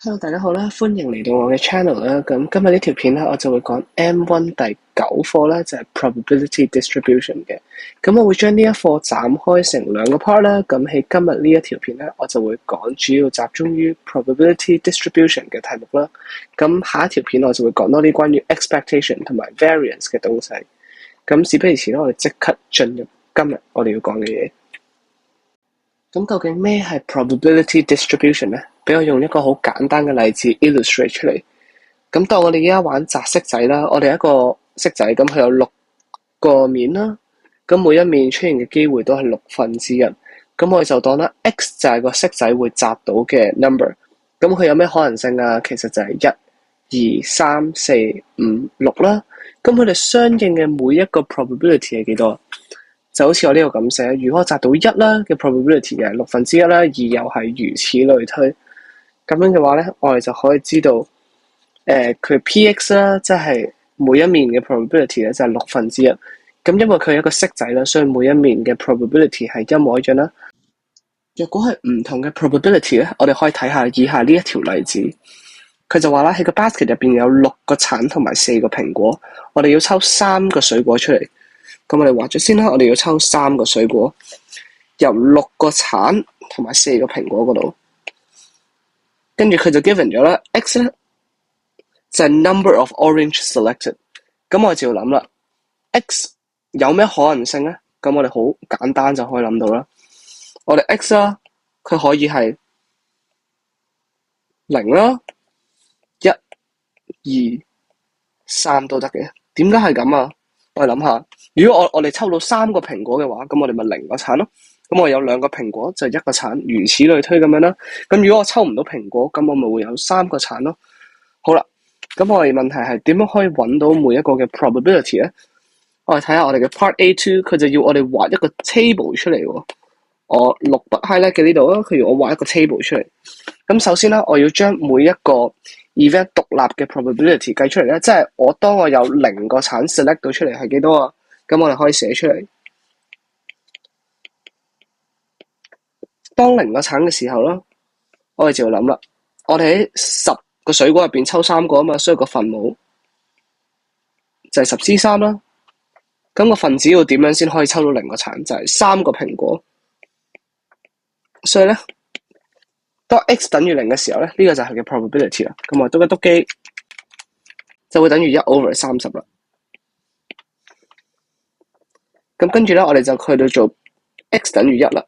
Hello，大家好啦，歡迎嚟到我嘅 channel 啦。咁今日呢條片咧，我就會講 M1 第9課啦，就係 probability distribution 嘅。咁我會將呢一課斬開成兩個 part 啦。咁喺今日呢一條片咧，我就會講主要集中於 probability distribution 嘅題目啦。咁下一條片我就會講多啲關於 expectation 同埋 variance 嘅東西。咁事不宜遲啦，我哋即刻進入今日我哋要講嘅嘢。咁究竟咩係 probability distribution 咧？俾我用一個好簡單嘅例子 illustrate 出嚟。咁當我哋而家玩擲骰仔啦，我哋一個骰仔咁佢有6個面啦，咁每一面出現嘅機會都係1/6。咁我哋就當啦 x 就係個骰仔會擲到嘅 number。咁佢有咩可能性啊？其實就係1、2、3、4、5、6啦。咁佢哋相應嘅每一個 probability 係幾多？就好似我呢度咁寫，如果我擲到1啦嘅 probability 係1/6啦，2又係如此類推。咁樣嘅話咧，我哋就可以知道，佢 px 啦，即係每一面嘅 probability 咧就係1/6。咁因為佢係一個骰仔啦，所以每一面嘅 probability 係一模一樣啦。若果係唔同嘅 probability 咧，我哋可以睇下以下呢一條例子。佢就話啦，喺個 basket 入邊有6個橙同埋4個蘋果，我哋要抽3個水果出嚟。咁我哋畫咗先啦，我哋要抽3個水果，由6個橙同埋4個蘋果嗰度，跟住佢就 given 咗啦 ，x 咧就係 number of orange selected。咁我就要諗啦 ，x 有咩可能性咧？咁我哋好簡單就可以諗到啦。我哋 x 啦，佢可以係0啦、1、2、3都得嘅。點解係咁啊？我哋諗下，如果我哋抽到3個蘋果嘅話，咁我哋咪0個橙咯。咁我有2個蘋果就1個橙，如此類推咁樣啦。咁如果我抽唔到蘋果，咁我咪會有3個橙咯。好啦，咁我哋問題係點樣可以揾到每一個嘅 probability 咧？我哋睇下我哋嘅 part A2，佢就要我哋畫一個 table 出嚟喎。我6筆 highlight 嘅呢度啦，佢要我畫一個 table 出嚟。咁首先啦，我要將每一個 event 獨立嘅 probability 計出嚟咧，即係當我有0個橙 select 到出嚟係幾多啊？咁我哋可以寫出嚟。當0個橙嘅時候啦，我哋就要諗啦。我哋喺10個水果入邊抽3個啊嘛，所以個分母就係10C3啦。咁個分子要點樣先可以抽到0個橙？就係3個蘋果。所以咧，當 x 等於0嘅時候咧，呢個就係佢嘅 probability 啦。咁我篤一篤機，就會等於1/30啦。咁跟住咧，我哋就去到做 x 等於1啦。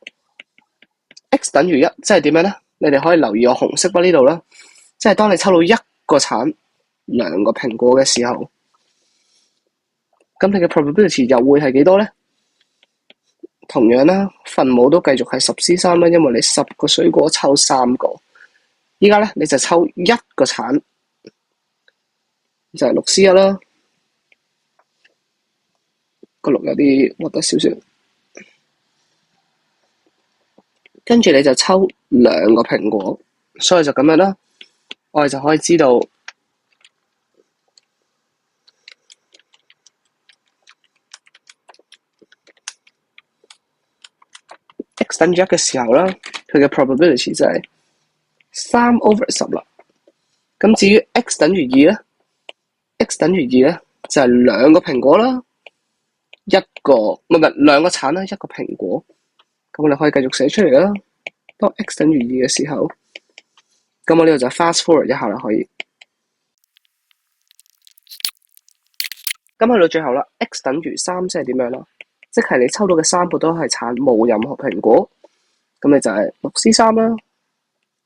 x 等於1，即係點樣咧？你哋可以留意我紅色筆呢度啦。即係當你抽到1個橙、2個蘋果嘅時候，咁你嘅 probability 又會係幾多咧？同樣啦，分母都繼續係10C3啦，因為你10個水果抽3個。依家咧，你就抽1個橙，就係6C1啦。個6有啲核突少少。跟住你就抽2個蘋果，所以就咁樣啦。我哋就可以知道 x 等於1嘅時候啦，佢嘅 probability 就係3/10啦。咁至於 x 等於2咧 ，x 等於2咧就係2個蘋果啦，2個橙啦，1個蘋果。咁我哋可以繼續寫出嚟啦。當 x 等於2嘅時候，咁我呢度就 fast forward 一下啦，可以。咁去到最後啦 ，x 等於3即係點樣啦？即係你抽到嘅3個都係橙，冇任何蘋果。咁你就係6C3啦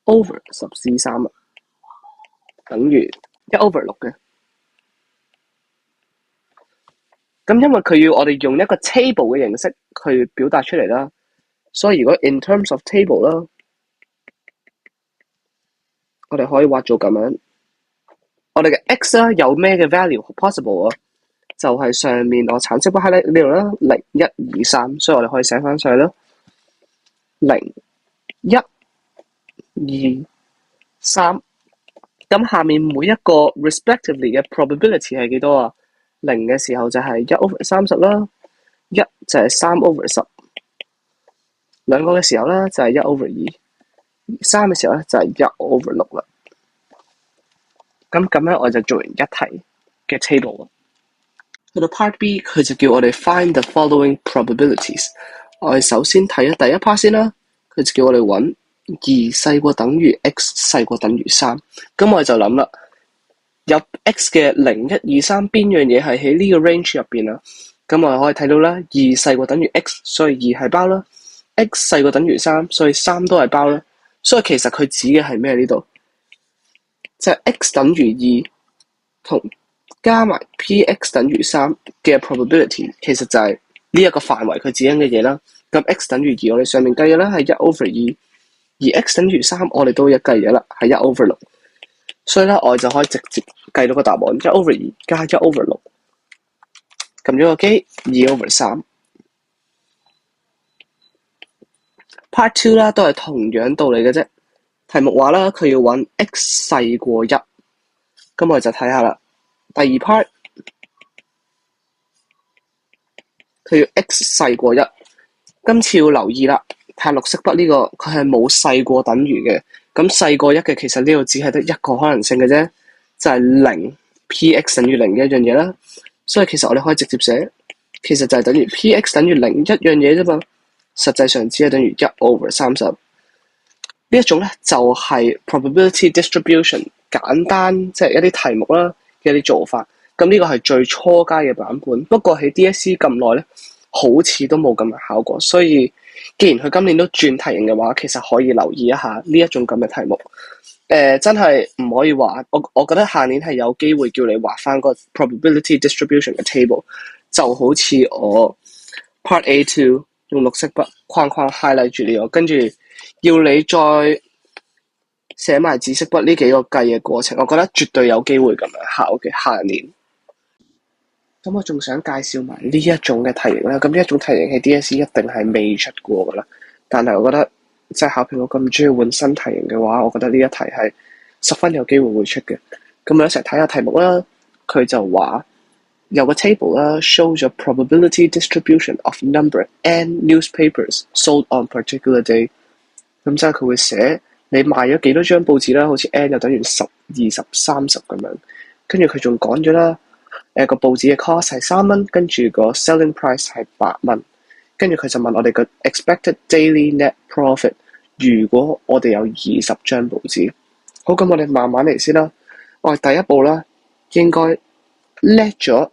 ，over 10C3啦，等於1/6嘅。咁因為佢要我哋用一個 table 嘅形式去表達出嚟啦，所以如果 in terms of table 啦，我哋可以畫做咁樣。我哋嘅 x 啦有咩嘅 value possible 啊？就係上面我橙色筆喺呢度啦，0、1、2、3，所以我哋可以寫翻上去啦。0、1、2、3。咁下面每一個 respectively 嘅 probability 係幾多啊？0嘅時候就係1/30啦，1就係3/10，兩個嘅時候咧就係1/2，3嘅時候咧就係1/6啦。咁咧我就做完一題嘅 table。去到 part B， 佢就叫我哋 find the following probabilities。我哋首先睇咗第一 part 先啦，佢就叫我哋揾2細過等於 x 細過等於3。咁我哋就諗啦，有 x 嘅0、1、2、3邊樣嘢係喺呢個 range 入邊啊？咁我哋可以睇到啦，2細過等於 x， 所以2係包啦；x 細過等於3，所以3都係包啦。所以其實佢指嘅係咩呢度？就係 x 等於2同加埋 px 等於3嘅 probability， 其實就係呢一個範圍佢指緊嘅嘢啦。咁 x 等於2，我哋上面計嘅啦係1/2，而 x 等於3，我哋都一計嘅啦係1/6。所以咧，我哋就可以直接計到個答案1/2加1/6，撳咗個機2/3。Part 2啦，都係同樣道理嘅啫。題目話啦，佢要揾 x 細過1，咁我哋就睇下啦。第二 part 佢要 x 細過1，今次要留意啦，睇下綠色筆呢個佢係冇細過等於嘅，咁細過1嘅其實呢度只係得一個可能性嘅啫，就係0 px 等於0嘅一樣嘢啦。所以其實我哋可以直接寫，其實就係等於 px 等於0一樣嘢啫嘛，實際上只係等於1/30。呢一種咧就係 probability distribution 簡單即係一啲題目啦嘅一啲做法。咁呢個係最初階嘅版本，不過喺 DSE 咁耐咧，好似都冇咁樣考過。所以既然佢今年都轉題型嘅話，其實可以留意一下呢一種咁嘅題目。真係唔可以話，我覺得下年係有機會叫你畫翻個 probability distribution 嘅 table， 就好似我 part A2 用綠色筆框框 highlight 住呢個，跟住要你再寫埋紫色筆呢幾個計嘅過程，我覺得絕對有機會咁樣考嘅下年。咁我仲想介紹埋呢一種嘅題型啦。咁呢一種題型喺 DSE 一定係未出過噶啦，但係我覺得即係考評我咁中意換新題型嘅話，我覺得呢一題係十分有機會會出嘅。咁我哋一齊睇下題目啦。佢就話有個 table 啦 ，show 咗 probability distribution of number n newspapers sold on particular day。咁即係佢會寫你賣咗幾多張報紙啦，好似 n 就等於10、20、30咁樣。跟住佢仲講咗啦。個報紙嘅 cost 係3蚊，跟住個 selling price 係8蚊，跟住佢就問我哋個 expected daily net profit。如果我哋有20張報紙，好，咁我哋慢慢嚟先啦。我哋第一步啦，應該叻咗，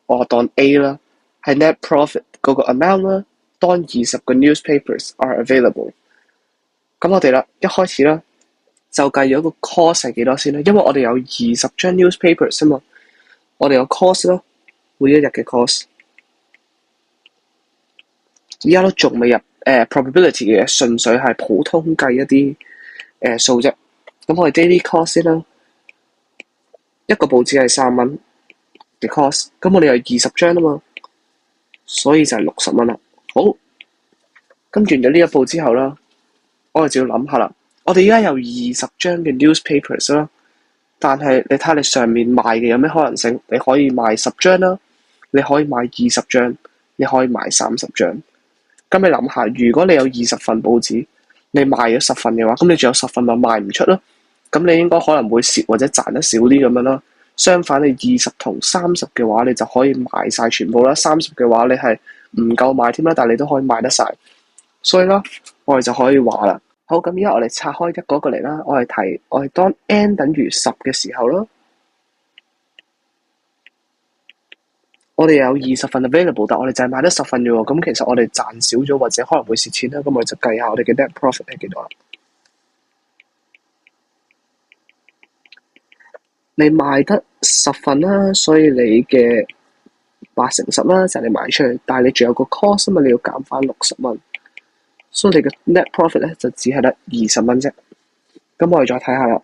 我當 A 啦，係 net profit 嗰個 amount 啦。當20個 newspapers are available，咁我哋啦，一開始啦就計咗個 cost 係幾多先啦，因為我哋有20張 newspapers 啊嘛。我哋有 cost 咯，每一日嘅 cost， 而家都仲未入probability 嘅，純粹係普通計一啲數啫。咁我哋 daily cost 先啦，一個報紙係3蚊嘅 cost， 咁我哋有20張啊嘛，所以就係60蚊啦。好，跟住完咗呢一步之後啦，我哋就要諗下啦。我哋而家有20張嘅 newspapers 啦。但係你睇下你上面賣嘅有咩可能性？你可以賣10張啦，你可以賣20張，你可以賣30張。咁你諗下，如果你有20份報紙，你賣咗10份嘅話，咁你仲有10份咪賣唔出咯？咁你應該可能會蝕或者賺得少啲咁樣咯。相反，你20同30嘅話，你就可以賣晒全部啦。30嘅話，你係唔夠賣添啦，但係你都可以賣得晒。所以啦，我哋就可以話啦。好，咁而家我哋拆開一個個嚟啦。我哋當 n 等於10嘅時候咯，我哋有20份 available， 但我哋就係買得10份啫喎。咁其實我哋賺少咗或者可能會蝕錢啦。咁我哋就計下我哋嘅 net profit 係幾多啦。你賣得10份啦，所以你嘅8乘10啦，就係你賣出去。但係你仲有個 cost 啊嘛，你要減翻60蚊，所以你嘅 net profit 咧就只係得20蚊啫。咁我哋再睇下啦。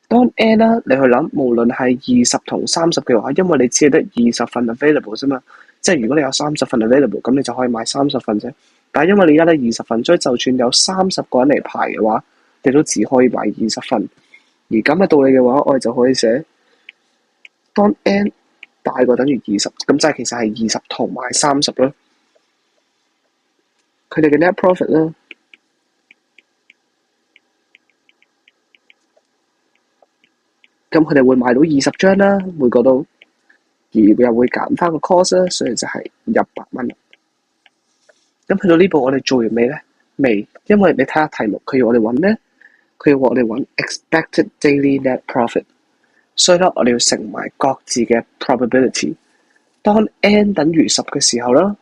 當 n 啦，你去諗，無論係20同30嘅話，因為你只係得20份 available 啫嘛，即係如果你有30份 available，咁你就可以買30份啫。但係因為你而家得20份，所以就算有30個人嚟排嘅話，你都只可以買20份。而咁嘅道理嘅話，我哋就可以寫當 n 大過等於20，咁即係其實係20同埋30咯。佢哋嘅 net profit 啦。咁佢哋會買到20張啦，每個都，而又會減翻個 cost 啦，所以就係100蚊。咁去到呢步我哋做完未咧？未，因為你睇下題目，佢要我哋揾咩？佢要我哋揾 expected daily net profit， 所以咧我哋要乘埋各自嘅 probability。當 n 等於10嘅時候啦，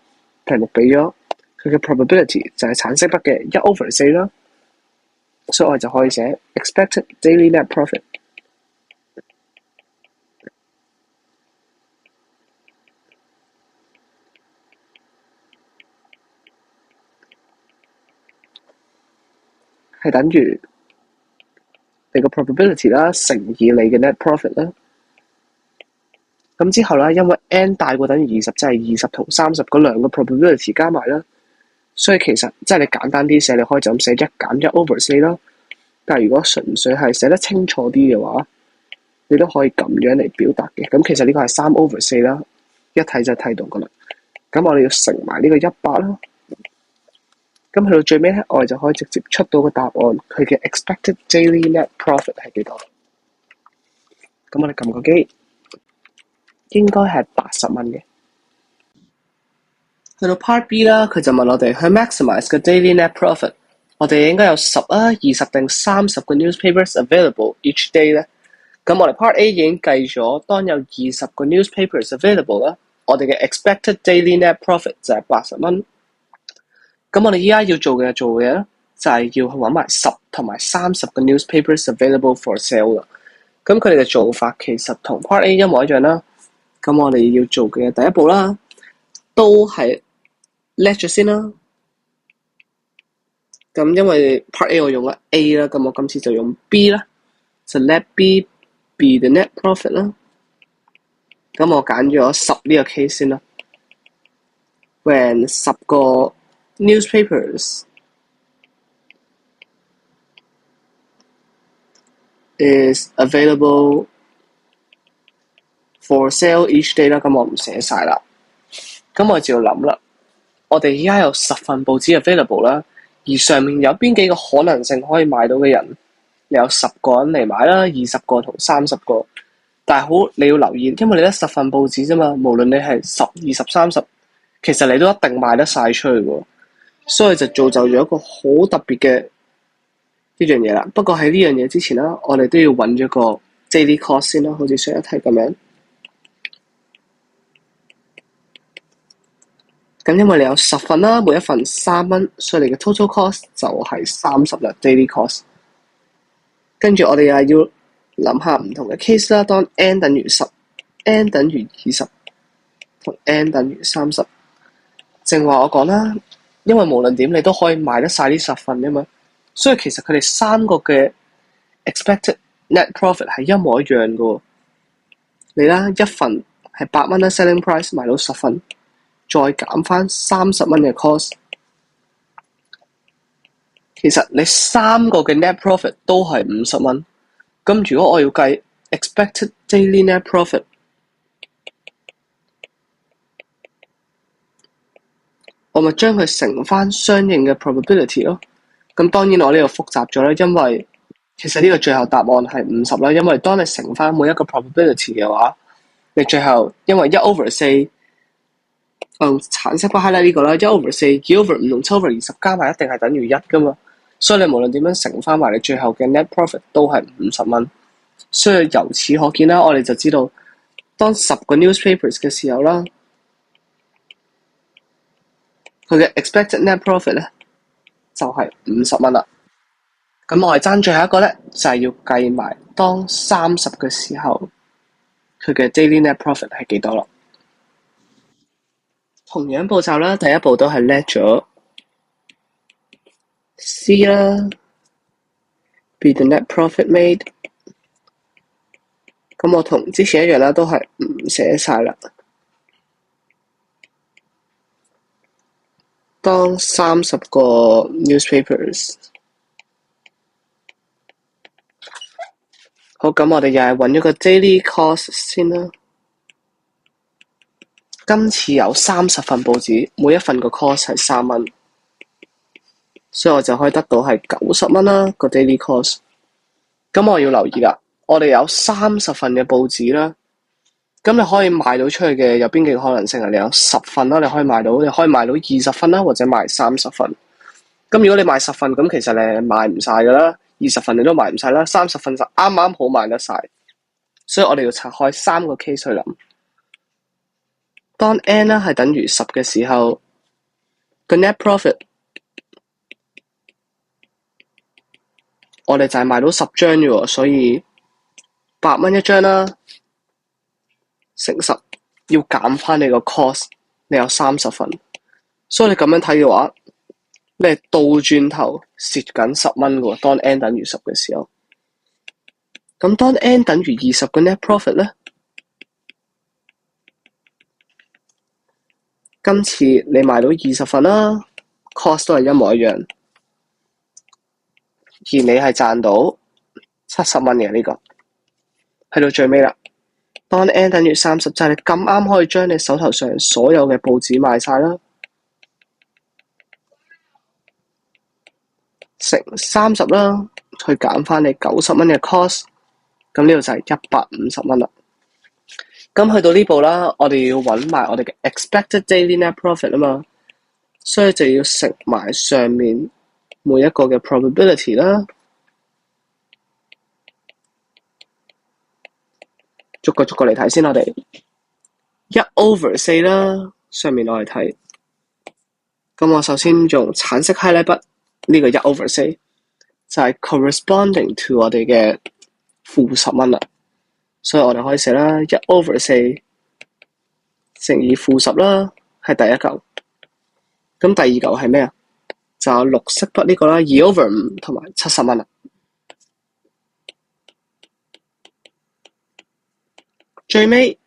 題目俾咗佢嘅 probability 就係橙色筆嘅1/4啦，所以我哋就可以寫 expected daily net profit 係等於你個 probability 啦乘以你嘅 net profit 啦。咁之後啦，因為 n 大過等於20，即係20同30嗰兩個 probability 加埋啦，所以其實即係你簡單啲寫，你可以就咁寫1減1/4啦。但係如果純粹係寫得清楚啲嘅話，你都可以咁樣嚟表達嘅。咁其實呢個係3/4啦，一睇就睇到噶啦。咁我哋要乘埋呢個100啦。咁去到最尾咧，我哋就可以直接出到個答案，佢嘅 expected daily net profit 係幾多？咁我哋撳個機，應該係80蚊嘅。去到 Part B 啦，佢就問我哋去 maximize 個 daily net profit， 我哋應該有10、20定30個 newspapers available each day 咧。咁我哋 Part A 已經計咗，當有20個 newspapers available 啦，我哋嘅 expected daily net profit 就係80蚊。咁我哋依家要做嘅就係要去揾埋10同埋30個 newspapers available for sale 啦。咁佢哋嘅做法其實同 Part A 一模一樣啦。咁我哋要做嘅第一步啦，都係叻咗先啦。咁因為 Part A 我用咗 A 啦，咁我今次就用 B 啦，就 let B be the net profit 啦。咁我揀咗10呢個 case 先啦。When 10個 newspapers is available for sale each day 啦，咁我唔寫晒啦。咁我就要諗啦，我哋而家有10份報紙 available 啦，而上面有邊幾個可能性可以買到嘅人？你有10個人嚟買啦，20個同30個。但係好，你要留意，因為你得10份報紙啫嘛，無論你係10、20、30，其實你都一定賣得晒出去喎。所以就造就咗一個好特別嘅呢樣嘢啦。不過喺呢樣嘢之前啦，我哋都要揾咗個 daily cost 先啦，好似上一題咁樣。咁因為你有10份啦，每一份3蚊，所以你嘅 total cost 就係30啦 daily cost。跟住我哋又要諗下唔同嘅 case 啦。當 n 等於10、n 等於20同 n 等於30。正話我講啦，因為無論點你都可以賣得晒呢10份啊嘛，所以其實佢哋3個嘅 expected net profit 係一模一樣嘅喎。你啦，一份係8蚊啦 selling price， 賣到10份，再減翻30蚊嘅 cost， 其實你3個嘅 net profit 都係50蚊。咁如果我要計 expected daily net profit， 我咪將佢乘翻相應嘅 probability 咯。咁當然我呢度複雜咗啦，因為其實呢個最後答案係50啦。因為當你乘翻每一個 probability 嘅話，你最後因為1/4，橙色筆 highlight 呢個啦，1/4、2/5同7/20加埋一定係等於1噶嘛。所以你無論點樣乘翻埋，你最後嘅 net profit 都係50蚊。所以由此可見啦，我哋就知道當10個 newspapers 嘅時候啦，佢嘅 expected net profit 咧就係50蚊啦。咁我哋爭最後一個咧，就係要計埋當30嘅時候，佢嘅 daily net profit 係幾多咯？同樣步驟啦，第一步都係叻咗 C 啦 ，be the net profit made。咁我同之前一樣啦，都係唔寫晒啦。當30個 newspapers， 好，咁我哋又係揾咗個 daily cost 先啦。今次有30份報紙，每一份個 cost 係3蚊，所以我就可以得到係90蚊啦個 daily cost。咁我要留意啦，我哋有30份嘅報紙啦，咁你可以賣到出去嘅有邊幾個可能性啊？你有10份啦，你可以賣到20份啦，或者賣30份。咁如果你賣10份，咁其實你賣唔晒噶啦，20份你都賣唔晒啦，30份就啱啱好賣得晒。所以我哋要拆開3個 case 去諗。當 n 咧係等於10嘅時候，個 net profit 我哋就係賣到10張啫喎，所以8蚊一張啦，乘10要減翻你個 cost， 你有30份，所以你咁樣睇嘅話，你係倒轉頭蝕緊10蚊嘅喎。當 n 等於10嘅時候，咁當 n 等於20嘅 net profit 咧，今次你賣到20份啦 ，cost 都係一模一樣，而你係賺到70蚊嘅呢個。去到最尾啦，當 n 等於30，就係你咁啱可以將你手頭上所有嘅報紙賣晒啦，乘30啦，去減翻你90蚊嘅 cost， 咁呢度就係150蚊啦。咁去到呢步啦，我哋要揾埋我哋嘅 expected daily net profit 啊嘛，所以就要乘埋上面每一個嘅 probability 啦。逐個嚟睇先，我哋1/4啦，上面我哋睇。咁我首先用橙色 highlight 筆呢個1/4就係 corresponding to 我哋嘅-10蚊啦，所以我哋可以寫啦1/4乘以-10啦，係第一嚿。咁第二嚿係咩啊？就有綠色筆呢個啦，2/5同埋70蚊啦。最尾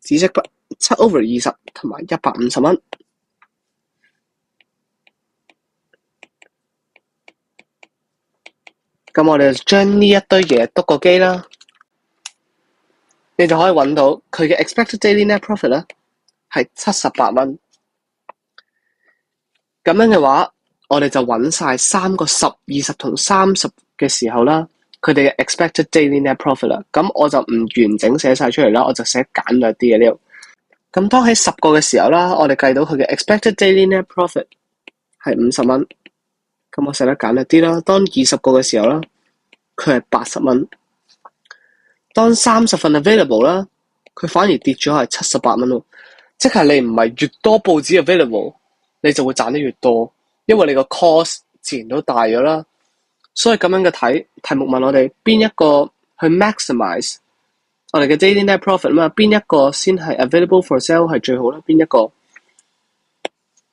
紫色筆7/20同埋150蚊。咁我哋就將呢一堆嘢篤個機啦，你就可以揾到佢嘅 expected daily net profit 咧係78蚊。咁樣嘅話，我哋就揾晒3個10、20同30嘅時候啦，佢哋嘅 expected daily net profit 啦。咁我就唔完整寫晒出嚟啦，我就寫簡略啲嘅呢度。咁當喺10個嘅時候啦，我哋計到佢嘅 expected daily net profit 係50蚊。咁我寫得簡略啲啦。當20個嘅時候啦，佢係80蚊。當30份 available 啦，佢反而跌咗係78蚊喎。即係你唔係越多報紙 available，你就會賺得越多，因為你個 cost 自然都大咗啦。所以咁樣嘅題目問我哋邊一個去 maximize 我哋嘅 daily net profit 嘛？邊一個先係 available for sale 係最好啦？邊一個？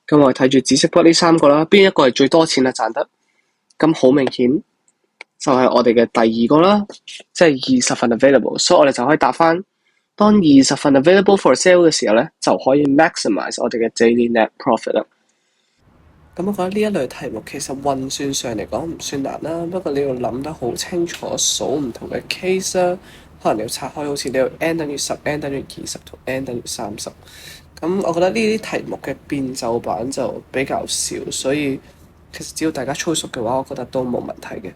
咁我哋睇住紫色筆呢3個啦，邊一個係最多錢啊賺得？咁好明顯就係我哋嘅第二個啦，即係20份 available， 所以我哋就可以答翻，當20份 available for sale 嘅時候咧，就可以 maximize 我哋嘅 daily net profit 啦。咁我覺得呢一類題目其實運算上嚟講唔算難啦，不過你要諗得好清楚，數唔同嘅 case 啦，可能你要拆開，好似你要 n 等於10、n 等於20同 n 等於30。咁我覺得呢啲題目嘅變奏版就比較少，所以其實只要大家操熟嘅話，我覺得都冇問題嘅。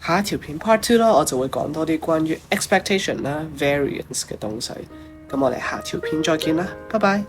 下一條片 Part 2啦，我就會講多啲關於 expectation 啦、variance 嘅東西。咁我哋下條片再見啦，拜拜。